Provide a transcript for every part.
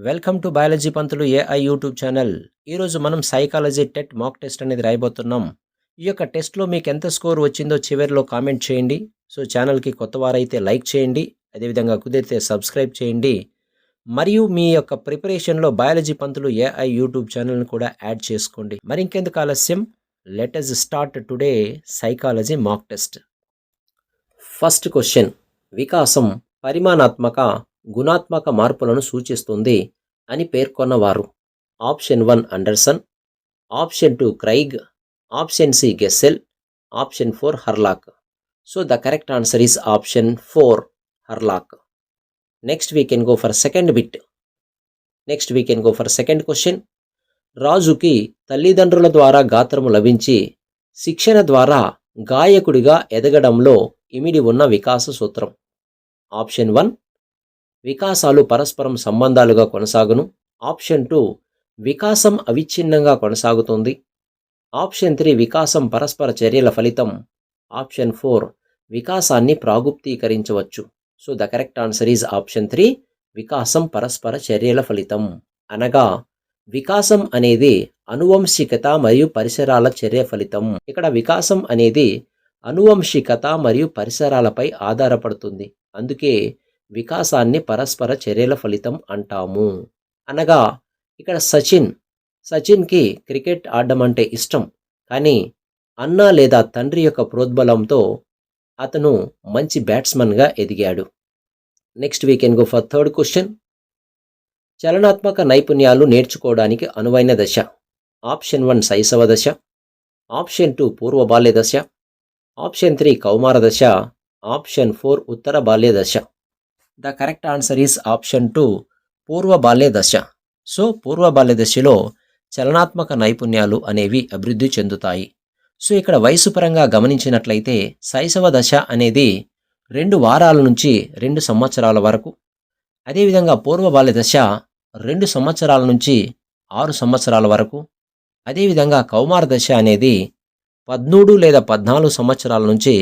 Welcome to biology Pantulu AI YouTube channel. ఈరోజు మనం psychology TET mock test అనేది రాయబోతున్నాం. ఈ యొక్క టెస్ట్‌లో మీకు ఎంత స్కోర్ వచ్చిందో చివరిలో కామెంట్ చేయండి. సో, ఛానల్‌కి కొత్తవారైతే లైక్ చేయండి. అదేవిధంగా కుదిరితే సబ్స్క్రైబ్ చేయండి. మరియు మీ యొక్క ప్రిపరేషన్‌లో బయాలజీ పంతులు ఏఐ యూట్యూబ్ ఛానల్‌ని కూడా యాడ్ చేసుకోండి. మరి ఇంకెందుకు ఆలస్యం, let us start today psychology mock test. First question: వికాసం పరిమాణాత్మక, గుణాత్మక మార్పులను సూచిస్తుంది అని పేర్కొన్నవారు? Option 1 Anderson, option 2 Craig, option C Gesell, option 4 Hurlock. So the correct answer is option 4 Hurlock. Next we can go for second question. రాజుకి తల్లిదండ్రుల ద్వారా గాత్రము లభించి శిక్షణ ద్వారా గాయకుడిగా ఎదగడంలో ఇమిడి ఉన్న వికాస సూత్రం. ఆప్షన్ 1 వికాసాలు పరస్పరం సంబంధాలుగా కొనసాగును. ఆప్షన్ 2 వికాసం అవిచ్ఛిన్నంగా కొనసాగుతుంది. ఆప్షన్ 3 వికాసం పరస్పర చర్యల ఫలితం. ఆప్షన్ 4 వికాసాన్ని ప్రాగుప్తీకరించవచ్చు. So the correct answer is option 3 వికాసం పరస్పర చర్యల ఫలితం. అనగా వికాసం అనేది అనువంశికత మరియు పరిసరాల చర్య ఫలితం. ఇక్కడ వికాసం అనేది అనువంశికత మరియు పరిసరాలపై ఆధారపడుతుంది. అందుకే వికాసాన్ని పరస్పర చర్యల ఫలితం అంటాము. అనగా ఇక్కడ సచిన్కి క్రికెట్ ఆడడం అంటే ఇష్టం, కానీ అన్న లేదా తండ్రి యొక్క ప్రోద్బలంతో అతను మంచి బ్యాట్స్మన్గా ఎదిగాడు. Next we can go for third question. చలనాత్మక నైపుణ్యాలు నేర్చుకోవడానికి అనువైన దశ. ఆప్షన్ 1 శైశవ దశ, ఆప్షన్ 2 పూర్వ బాల్య దశ, ఆప్షన్ 3 కౌమార దశ, ఆప్షన్ 4 ఉత్తర బాల్య దశ. The correct answer is option 2 పూర్వ బాల్య దశ. సో పూర్వ బాల్య దశలో చలనాత్మక నైపుణ్యాలు అనేవి అభివృద్ధి చెందుతాయి. సో ఇక్కడ వయసు పరంగా గమనించినట్లయితే శైశవ దశ అనేది 2 వారాల నుంచి 2 సంవత్సరాల వరకు, అదేవిధంగా పూర్వ బాల్య దశ 2 సంవత్సరాల నుంచి 6 సంవత్సరాల వరకు, అదేవిధంగా కౌమార దశ అనేది 13 లేదా 14 సంవత్సరాల నుంచి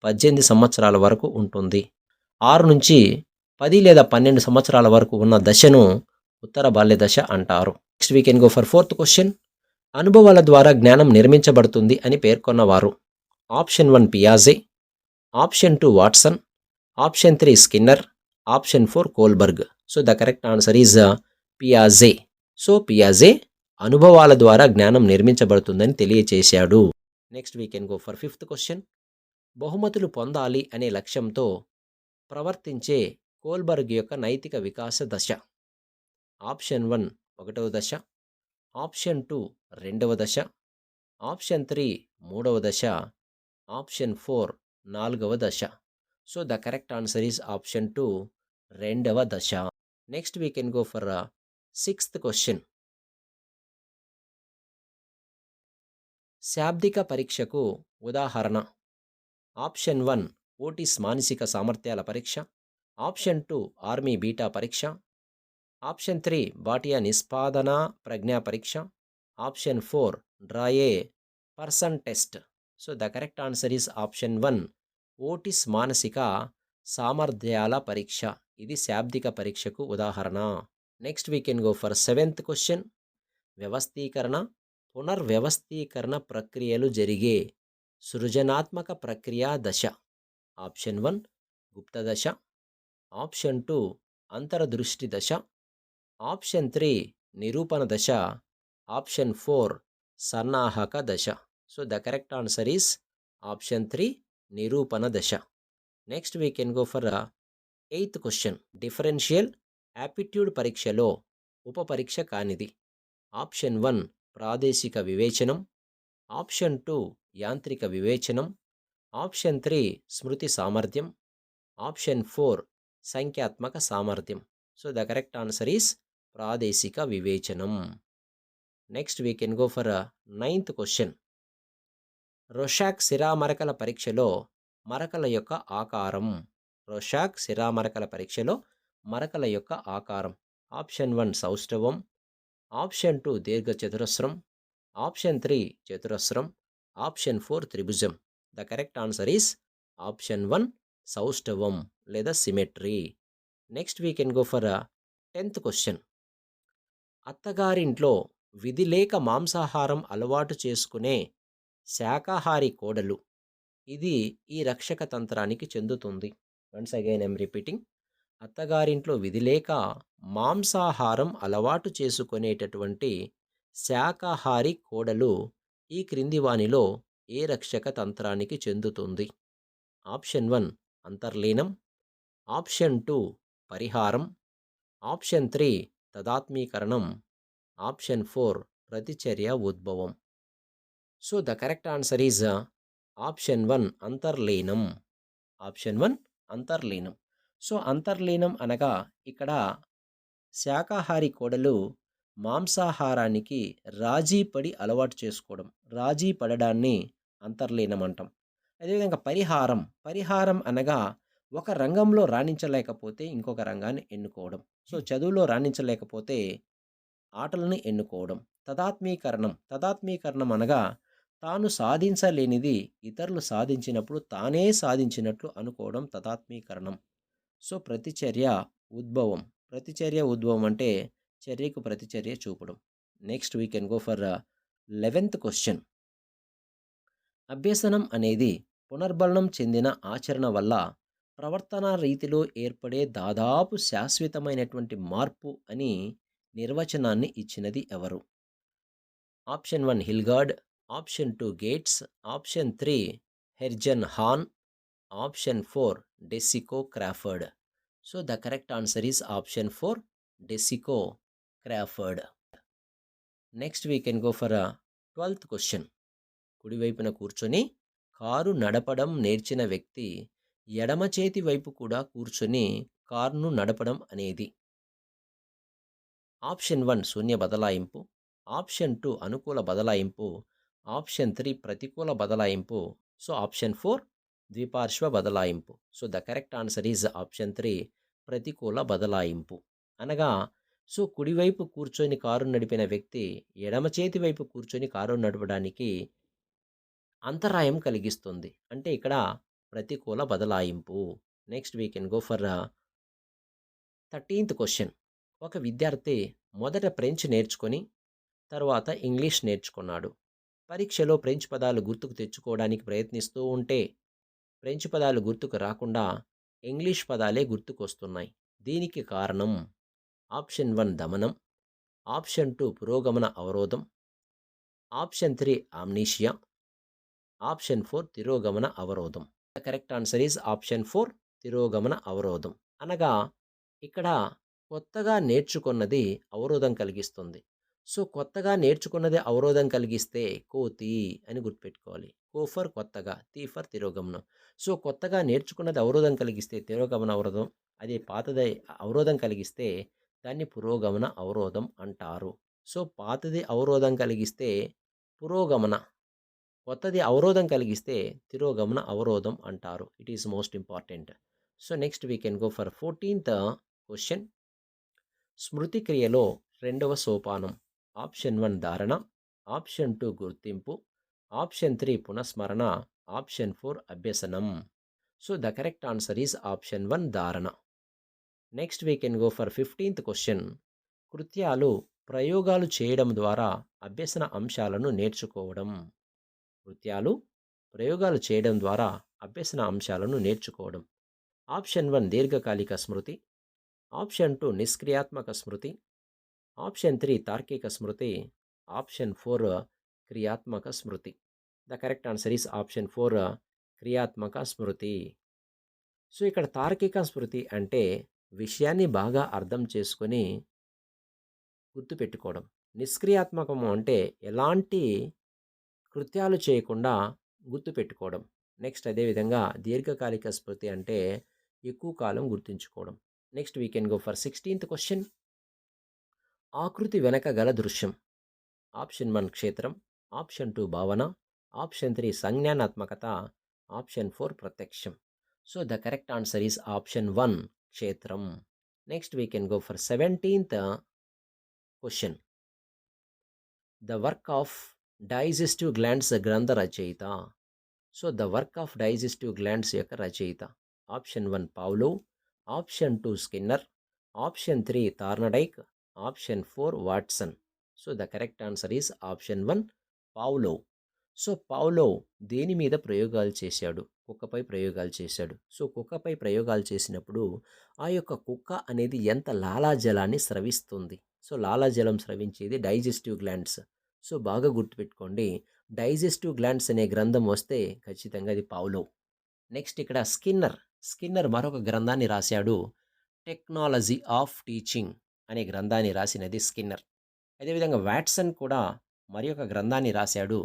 18 సంవత్సరాల వరకు ఉంటుంది. 6 నుంచి 10 లేదా 12 సంవత్సరాల వరకు ఉన్న దశను ఉత్తర బాల్య దశ అంటారు. Next we can go for fourth question. అనుభవాల ద్వారా జ్ఞానం నిర్మించబడుతుంది అని పేర్కొన్నవారు? Option 1 పియాజే, option 2 Watson, option 3 Skinner, option 4 Kohlberg. So the correct answer is పియాజే. So పియాజే అనుభవాల ద్వారా జ్ఞానం నిర్మించబడుతుందని తెలియచేశాడు. Next we can go for fifth question. బహుమతులు పొందాలి అనే లక్ష్యంతో ప్రవర్తించే కోల్బర్గ్ యొక్క నైతిక వికాస దశ. ఆప్షన్ 1 ఒకటవ దశ, ఆప్షన్ 2 రెండవ దశ, ఆప్షన్ 3 మూడవ దశ, ఆప్షన్ 4 నాలుగవ దశ. So the correct answer is option 2 రెండవ దశ. Next we can go for sixth question. శాబ్దిక పరీక్షకు ఉదాహరణ. ఆప్షన్ 1 ఓటిస్ మానసిక సామర్థ్యాల పరీక్ష, ఆప్షన్ 2 ఆర్మీ బీటా పరీక్ష, ఆప్షన్ 3 బాటియా నిష్పాదన ప్రజ్ఞా పరీక్ష, option 4 draw a person test. So the correct answer is option 1 Otis మానసిక సామర్థ్యాల పరీక్ష. ఇది శాబ్దిక పరీక్షకు ఉదాహరణ. Next we can go for seventh question. వ్యవస్థీకరణ, పునర్వ్యవస్థీకరణ ప్రక్రియలు జరిగే సృజనాత్మక ప్రక్రియ దశ. ఆప్షన్ 1 గుప్త దశ, ఆప్షన్ 2 అంతర్దృష్టి దశ, ఆప్షన్ 3 నిరూపణ దశ, ఆప్షన్ 4 సన్నాహక దశ. So the correct answer is option 3 నిరూపణ దశ. Next we can go for eighth question. Differential aptitude పరీక్షలో ఉపపరీక్ష కానిది. ఆప్షన్ 1 ప్రాదేశిక వివేచనం, ఆప్షన్ 2 యాంత్రిక వివేచనం, ఆప్షన్ 3 స్మృతి సామర్థ్యం, ఆప్షన్ 4 సంఖ్యాత్మక సామర్థ్యం. So the correct answer is ప్రాదేశిక వివేచనం. Next we can go for ninth question. Rorschach సిరామరకల పరీక్షలో మరకల యొక్క ఆకారం. రొషాక్ సిరామరకల పరీక్షలో మరకల యొక్క ఆకారం. ఆప్షన్ 1 సౌష్ఠవం, ఆప్షన్ 2 దీర్ఘచతురస్రం, ఆప్షన్ 3 చతురస్రం, ఆప్షన్ 4 త్రిభుజం. The correct answer is option 1 సౌష్ఠవం లేదా symmetry. Next we can go for 10th question. అత్తగారింట్లో విధి లేక మాంసాహారం అలవాటు చేసుకునే శాకాహారి కోడలు. ఇది ఈ రక్షక తంత్రానికి చెందుతుంది. Once again I'm repeating. అత్తగారింట్లో విధిలేక మాంసాహారం అలవాటు చేసుకునేటటువంటి శాకాహారి కోడలు ఈ క్రింది వానిలో ఏ రక్షక తంత్రానికి చెందుతుంది? ఆప్షన్ 1 అంతర్లీనం, ఆప్షన్ 2 పరిహారం, ఆప్షన్ 3 తదాత్మీకరణం, ఆప్షన్ 4 ప్రతిచర్య ఉద్భవం. So the correct answer is option 1 అంతర్లీనం. ఆప్షన్ 1 అంతర్లీనం. సో అంతర్లీనం అనగా ఇక్కడ శాకాహారి కోడలు మాంసాహారానికి రాజీ పడి అలవాటు చేసుకోవడం. రాజీ పడడాన్ని అంతర్లీనం అంటాం. అదేవిధంగా పరిహారం. పరిహారం అనగా ఒక రంగంలో రాణించలేకపోతే ఇంకొక రంగాన్ని ఎన్నుకోవడం. సో చదువులో రాణించలేకపోతే ఆటలను ఎన్నుకోవడం. తదాత్మీకరణం. తదాత్మీకరణం అనగా తాను సాధించలేనిది ఇతరులు సాధించినప్పుడు తానే సాధించినట్లు అనుకోవడం తదాత్మీకరణం. సో ప్రతిచర్య ఉద్భవం. ప్రతిచర్య ఉద్భవం అంటే చర్యకు ప్రతిచర్య చూపడం. Next we can go for 11th question. అభ్యసనం అనేది పునర్బలనం చెందిన ఆచరణ వల్ల ప్రవర్తన రీతిలో ఏర్పడే దాదాపు శాశ్వతమైనటువంటి మార్పు అని నిర్వచనాన్ని ఇచ్చినది ఎవరు? Option 1 Hilgard, option 2 Gates, option 3 Hergenhahn, option 4 DeCecco Crawford. So the correct answer is option 4 DeCecco Crawford. Next we can go for 12th question. కుడివైపున కూర్చొని కారు నడపడం నేర్చిన వ్యక్తి ఎడమ చేతి వైపు కూడా కూర్చొని కారును నడపడం అనేది? ఆప్షన్ 1 శూన్య బదలాయింపు, ఆప్షన్ 2 అనుకూల బదలాయింపు, ఆప్షన్ 3 ప్రతికూల బదలాయింపు, సో ఆప్షన్ 4 ద్విపార్శ్వ బదలాయింపు. So the correct answer is option 3 ప్రతికూల బదలాయింపు. అనగా సో కుడివైపు కూర్చొని కారు నడిపిన వ్యక్తి ఎడమ చేతి వైపు కూర్చొని కారు నడపడానికి అంతరాయం కలిగిస్తుంది. అంటే ఇక్కడ ప్రతికూల బదలాయింపు. Next we can go for 13th question. ఒక విద్యార్థి మొదట ఫ్రెంచ్ నేర్చుకొని తర్వాత ఇంగ్లీష్ నేర్చుకున్నాడు. పరీక్షలో ఫ్రెంచ్ పదాలు గుర్తుకు తెచ్చుకోవడానికి ప్రయత్నిస్తూ ఉంటే ఫ్రెంచ్ పదాలు గుర్తుకు రాకుండా ఇంగ్లీష్ పదాలే గుర్తుకొస్తున్నాయి. దీనికి కారణం ఆప్షన్ 1 దమనం, ఆప్షన్ 2 పురోగమన అవరోధం, ఆప్షన్ 3 ఆమ్నీషియా, ఆప్షన్ 4 తిరోగమన అవరోధం. The correct answer is option 4 తిరోగమన అవరోధం. అనగా ఇక్కడ కొత్తగా నేర్చుకున్నది అవరోధం కలిగిస్తుంది. సో కొత్తగా నేర్చుకున్నది అవరోధం కలిగిస్తే కోతి అని గుర్తుపెట్టుకోవాలి. కో ఫర్ కొత్తగా, తి ఫర్ తిరోగమనం. సో కొత్తగా నేర్చుకున్నది అవరోధం కలిగిస్తే తిరోగమన అవరోధం, అదే పాతది అవరోధం కలిగిస్తే దాన్ని పురోగమన అవరోధం అంటారు. సో పాతది అవరోధం కలిగిస్తే పురోగమన, కొత్తది అవరోధం కలిగిస్తే తిరోగమన అవరోధం అంటారు. It is most important. So next we can go for 14th question. స్మృతి క్రియలో రెండవ సోపానం. ఆప్షన్ 1 ధారణ, ఆప్షన్ 2 గుర్తింపు, ఆప్షన్ 3 పునఃస్మరణ, ఆప్షన్ 4 అభ్యసనం. So the correct answer is option 1 ధారణ. Next we can go for 15th question. కృత్యాలు ప్రయోగాలు చేయడం ద్వారా అభ్యసన అంశాలను నేర్చుకోవడం. కృత్యాలు ప్రయోగాలు చేయడం ద్వారా అభ్యసన అంశాలను నేర్చుకోవడం. ఆప్షన్ 1 దీర్ఘకాలిక స్మృతి, ఆప్షన్ 2 నిష్క్రియాత్మక స్మృతి, ఆప్షన్ 3 తార్కిక స్మృతి, ఆప్షన్ 4 క్రియాత్మక స్మృతి. The correct answer is option 4 క్రియాత్మక స్మృతి. సో ఇక్కడ తార్కిక స్మృతి అంటే విషయాన్ని బాగా అర్థం చేసుకొని గుర్తుపెట్టుకోవడం. నిష్క్రియాత్మకము అంటే ఎలాంటి కృత్యాలు చేయకుండా గుర్తుపెట్టుకోవడం. నెక్స్ట్ అదేవిధంగా దీర్ఘకాలిక స్మృతి అంటే ఎక్కువ కాలం గుర్తుంచుకోవడం. Next we can go for 16th question. ఆకృతి వెనక గల దృశ్యం. ఆప్షన్ 1 క్షేత్రం, ఆప్షన్ 2 భావన, ఆప్షన్ 3 సంజ్ఞానాత్మకత, ఆప్షన్ 4 ప్రత్యక్షం. So the correct answer is option 1 క్షేత్రం. Next we can go for 17th question. The work of digestive glands గ్రంథ రచయిత. So the work of digestive glands యొక్క రచయిత. Option 1 Pavlov, option 2 Skinner, option 3 Thorndike, option 4 Watson. So the correct answer is option 1 Pavlov. So Pavlov దేని మీద ప్రయోగాలు చేశాడు? కుక్కపై ప్రయోగాలు చేశాడు. సో కుక్కపై ప్రయోగాలు చేసినప్పుడు ఆ యొక్క కుక్క అనేది ఎంత లాలాజలాన్ని స్రవిస్తుంది. సో లాలాజలం స్రవించేది డైజెస్టివ్ గ్లాండ్స్. సో బాగా గుర్తుపెట్టుకోండి. డైజెస్టివ్ గ్లాండ్స్ అనే గ్రంథం వస్తే ఖచ్చితంగా అది పావ్లోవ్. నెక్స్ట్ ఇక్కడ స్కిన్నర్ మరొక గ్రంథాన్ని రాశాడు. టెక్నాలజీ ఆఫ్ టీచింగ్ అనే గ్రంథాన్ని రాసినది స్కిన్నర్. అదేవిధంగా వాట్సన్ కూడా మరి ఒక గ్రంథాన్ని రాశాడు.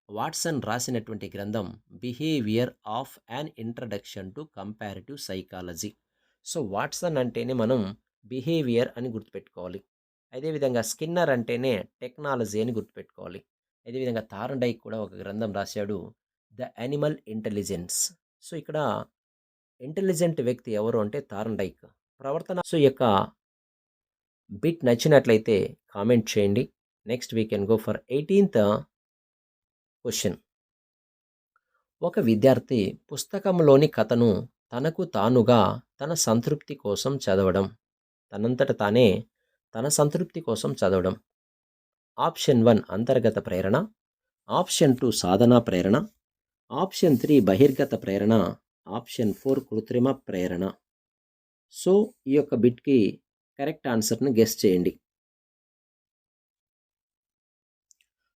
వాట్సన్ రాసినటువంటి గ్రంథం behaviour of an introduction to comparative psychology. So Watson అంటేనే మనం బిహేవియర్ అని గుర్తుపెట్టుకోవాలి. అదేవిధంగా స్కిన్నర్ అంటేనే టెక్నాలజీ అని గుర్తుపెట్టుకోవాలి. అదేవిధంగా థార్న్డైక్ కూడా ఒక గ్రంథం రాశాడు, ద యానిమల్ ఇంటెలిజెన్స్. సో ఇక్కడ ఇంటెలిజెంట్ వ్యక్తి ఎవరు అంటే థార్న్డైక్. ప్రవర్తన. సో ఈ యొక్క బిట్ నచ్చినట్లయితే కామెంట్ చేయండి. Next we can go for 18th question. ఒక విద్యార్థి పుస్తకంలోని కథను తనకు తానుగా తన సంతృప్తి కోసం చదవడం. తనంతట తానే తన సంతృప్తి కోసం చదవడం. ఆప్షన్ 1 అంతర్గత ప్రేరణ, ఆప్షన్ 2 సాధనా ప్రేరణ, ఆప్షన్ 3 బహిర్గత ప్రేరణ, ఆప్షన్ 4 కృత్రిమ ప్రేరణ. సో ఈ యొక్క బిట్కి కరెక్ట్ ఆన్సర్ని గెస్ చేయండి.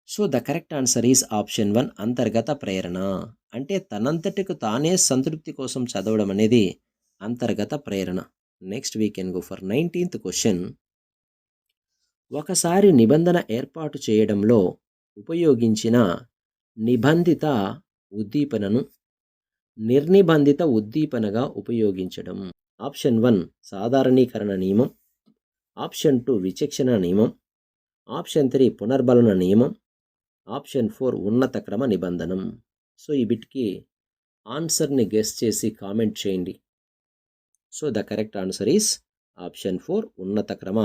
So the correct answer is option 1 అంతర్గత ప్రేరణ. అంటే తనంతటికి తానే సంతృప్తి కోసం చదవడం అనేది అంతర్గత ప్రేరణ. Next we can go for 19th question. ఒకసారి నిబంధన ఏర్పాటు చేయడంలో ఉపయోగించిన నిబంధిత ఉద్దీపనను నిర్నిబంధిత ఉద్దీపనగా ఉపయోగించడం. ఆప్షన్ 1 సాధారణీకరణ నియమం, ఆప్షన్ 2 విచక్షణ నియమం, ఆప్షన్ 3 పునర్బలన నియమం, ఆప్షన్ 4 ఉన్నత క్రమ నిబంధనం. సో ఈ బిట్కి ఆన్సర్ని గెస్ చేసి కామెంట్ చేయండి. So the correct answer is option 4 ఉన్నత క్రమ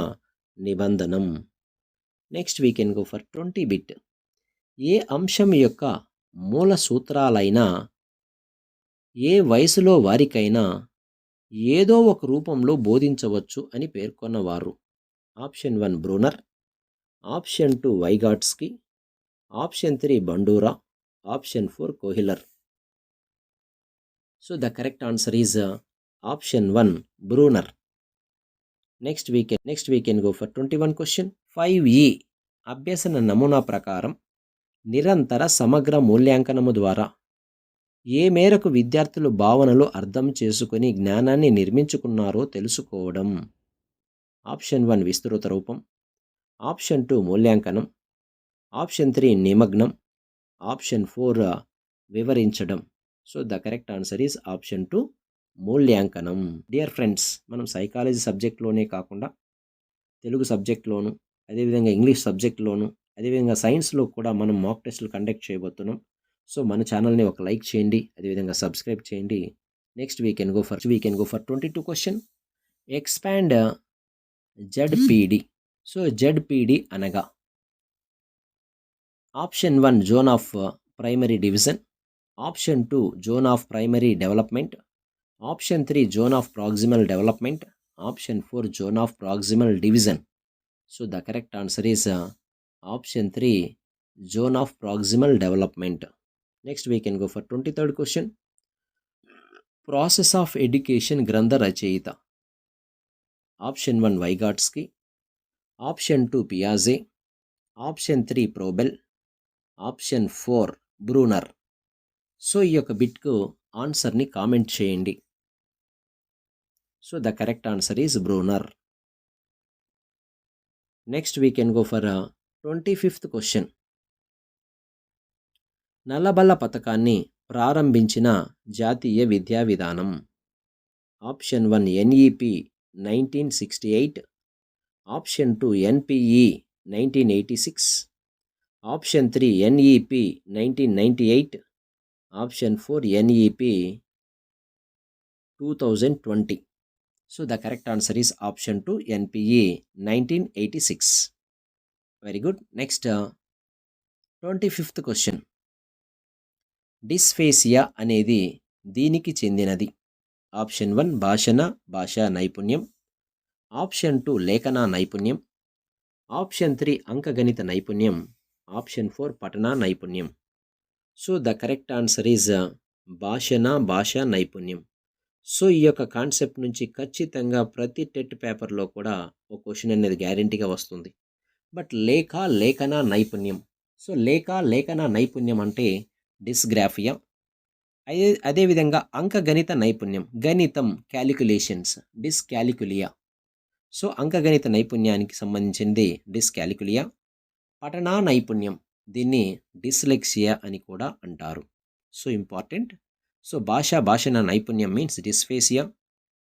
నిబంధనం. Next we can go for 20 bit. ఏ అంశం యొక్క మూల సూత్రాలైనా ఏ వయసులో వారికైనా ఏదో ఒక రూపంలో బోధించవచ్చు అని పేర్కొన్నవారు. Option 1 Bruner, option 2 Vygotsky, option 3 Bandura, option 4 Kohler. So the correct answer is option 1 Bruner. Next we can go for 21 question. 5E అభ్యసన నమూనా ప్రకారం నిరంతర సమగ్ర మూల్యాంకనము ద్వారా ఏ మేరకు విద్యార్థులు భావనలు అర్థం చేసుకుని జ్ఞానాన్ని నిర్మించుకున్నారో తెలుసుకోవడం. ఆప్షన్ 1 విస్తృత రూపం, ఆప్షన్ 2 మూల్యాంకనం, ఆప్షన్ 3 నిమగ్నం, ఆప్షన్ 4 వివరించడం. So the correct answer is option 2 మూల్యాంకనం. డియర్ ఫ్రెండ్స్, మనం సైకాలజీ సబ్జెక్ట్లోనే కాకుండా తెలుగు సబ్జెక్ట్లోను, అదేవిధంగా ఇంగ్లీష్ సబ్జెక్ట్లోను, అదేవిధంగా సైన్స్లో కూడా మనం మాక్ టెస్టులు కండక్ట్ చేయబోతున్నాం. సో మన ఛానల్ని ఒక లైక్ చేయండి, అదేవిధంగా సబ్స్క్రైబ్ చేయండి. Next we can go for 22 question. Expand ZPD. So ZPD అనగా option 1 zone of primary division, option 2 zone of primary development, option 3 zone of proximal development, option 4 zone of proximal division. So the correct answer is option 3 zone of proximal development. Next we can go for 23rd question. Process of education గ్రంథ రచయిత. Option 1 Vygotsky, option 2 పియాజే, option 3 Froebel, option 4 Bruner. So ఈ యొక్క బిట్కు ఆన్సర్ని comment చేయండి. So the correct answer is Bruner. Next we can go for 25th question. నల్లబల్ల పథకాన్ని ప్రారంభించిన జాతీయ విద్యా విధానం. Option 1 NEP 1968, option 2 NPE 1986, option 3 NEP 1998, option 4 NEP 2020. So the correct answer is option 2 NPE 1986. Very good. Next 25th question. Dysphasia అనేది దీనికి చెందినది. Option 1 భాషా నైపుణ్యం, ఆప్షన్ 2 లేఖన నైపుణ్యం, ఆప్షన్ 3 అంకగణిత నైపుణ్యం. ఆప్షన్ 4 పఠనా నైపుణ్యం. So the correct answer is భాషా నైపుణ్యం. సో ఈ యొక్క కాన్సెప్ట్ నుంచి ఖచ్చితంగా ప్రతి టెట్ పేపర్లో కూడా ఒక క్వశ్చన్ అనేది గ్యారెంటీగా వస్తుంది. బట్ లేఖన నైపుణ్యం. సో లేఖన నైపుణ్యం అంటే డిస్గ్రాఫియా. అదేవిధంగా అంకగణిత నైపుణ్యం, గణితం, క్యాలిక్యులేషన్స్, డిస్క్యాలిక్యులియా. సో అంకగణిత నైపుణ్యానికి సంబంధించింది డిస్క్యాలిక్యులియా. పఠనా నైపుణ్యం, దీన్ని డిస్లెక్సియా అని కూడా అంటారు. So important. సో భాషణ నైపుణ్యం మీన్స్ డిస్ఫేసియా,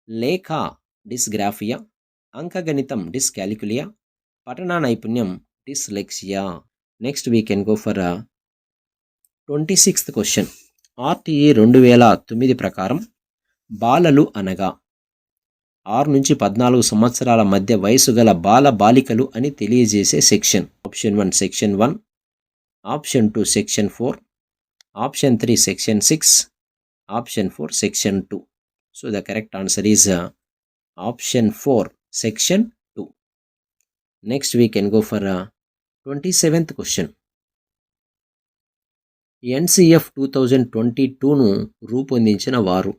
లేఖ డిస్గ్రాఫియా, అంకగణితం డిస్క్యాలిక్యులియా, పఠనా నైపుణ్యం dyslexia. Next we can go for 26th question. RTE 2009 ప్రకారం బాలలు అనగా 6 నుంచి 14 సంవత్సరాల మధ్య వయసు గల బాలికలు అని తెలియజేసే section. Option 1 section 1, option 2 section 4, option 3 section 6, option 4 section 2. So the correct answer is option 4 section 2. Next we can go for 27th question. NCF 2022ను రూపొందించిన వారు.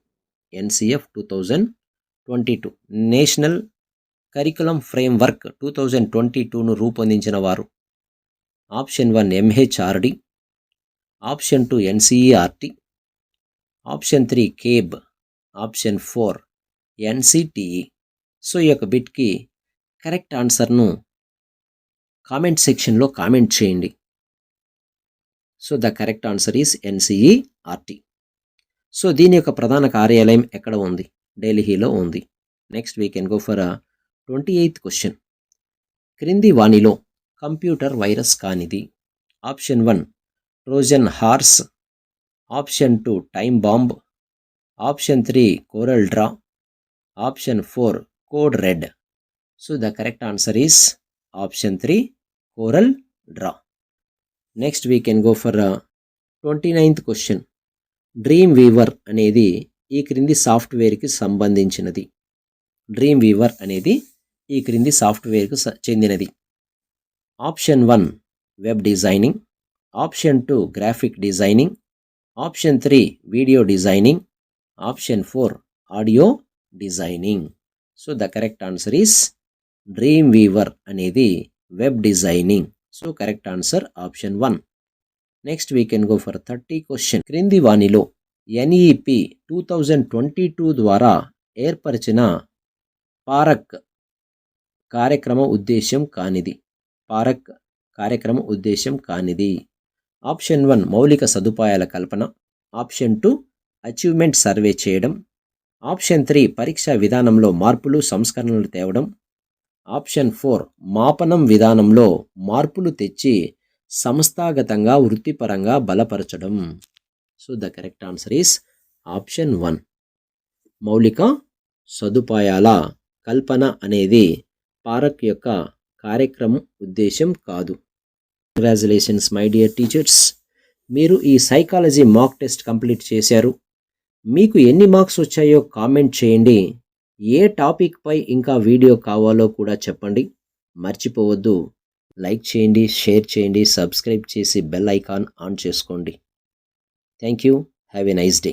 NCF 2022 నేషనల్ కరికులం ఫ్రేమ్వర్క్ 2022ను రూపొందించిన వారు. Option 1 MHRD, option 2 NCERT, option 3 cab, option 4 NCTE. So ఈ యొక్క బిట్కి correct ఆన్సర్ను comment సెక్షన్లో comment చేయండి. So the correct answer is NCERT. So దీని యొక్క ప్రధాన కార్యాలయం ఎక్కడ ఉంది? ఢిల్లీలో ఉంది. Next we can go for 28th question. క్రింది వాణిలో కంప్యూటర్ వైరస్ కానిది. Option 1 Trojan horse, option 2 time bomb, option 3 Corel draw, option 4 code red. So the correct answer is option 3 Corel draw. Next we can go for 29th question. Dreamweaver అనేది ఈ క్రింది సాఫ్ట్వేర్కి సంబంధించినది. Dream Weaver అనేది ఈ క్రింది సాఫ్ట్వేర్కు చెందినది. Option 1 web designing, option 2 graphic designing, option 3 video designing, option 4 audio designing. So the correct answer is Dreamweaver అనేది web designing. So correct answer option 1. Next we can go for 30 question. క్రింది వాణిలో NEP 2022 ద్వారా ఏర్పరిచిన park కార్యక్రమ ఉద్దేశం కానిది. Park కార్యక్రమ ఉద్దేశం కానిది. ఆప్షన్ 1 మౌలిక సదుపాయాల కల్పన, ఆప్షన్ 2 అచీవ్మెంట్ సర్వే చేయడం, ఆప్షన్ 3 పరీక్షా విధానంలో మార్పులు సంస్కరణలు తేవడం, ఆప్షన్ 4 మాపనం విధానంలో మార్పులు తెచ్చి సంస్థాగతంగా వృత్తిపరంగా బలపరచడం. So the correct answer is option 1 మౌలిక సదుపాయాల కల్పన అనేది పారక్ యొక్క కార్యక్రమం ఉద్దేశం కాదు. కంగ్రాచులేషన్స్ మై డియర్ టీచర్స్, మీరు ఈ సైకాలజీ మాక్ టెస్ట్ కంప్లీట్ చేశారు. మీకు ఎన్ని మార్క్స్ వచ్చాయో కామెంట్ చేయండి. ఏ టాపిక్ పై ఇంకా వీడియో కావాలో కూడా చెప్పండి. మర్చిపోవద్దు, లైక్ చేయండి, షేర్ చేయండి, సబ్స్క్రైబ్ చేసి బెల్ ఐకాన్ ఆన్ చేసుకోండి. Thank you. Have a nice day.